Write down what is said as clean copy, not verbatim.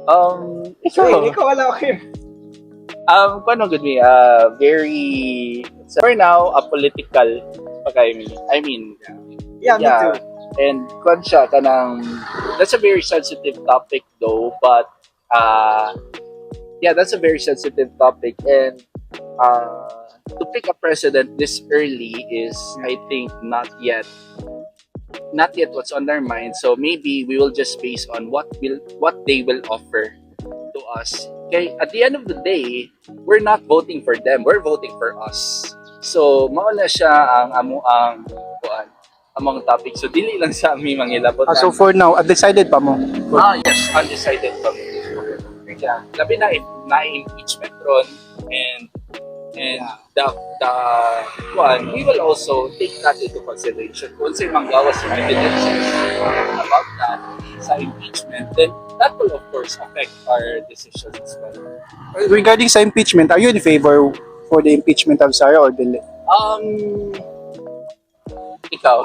Ikaw. Ikaw wala okay. Paano good me? Very, so for now, political, pag I mean, Yeah, me yeah. too. And kwan siya, kanang, that's a very sensitive topic though, but, yeah, that's a very sensitive topic. And, to pick a president this early is, I think, not yet what's on their mind. So maybe we will just base on what they will offer to us. Okay, at the end of the day, we're not voting for them. We're voting for us. So mao na siya ang amo ang kuan among topic. So dili lang sa ami mangilabot. So for now, undecided pa mo? Yes, undecided pa. Yeah, labi na if na-impeachment ron and the one, we will also take that into consideration. Kung say manggawas yung evidences about that sa impeachment, then that will of course affect our decisions as well. Regarding sa impeachment, are you in favor for the impeachment of Sara or dili? Ikaw?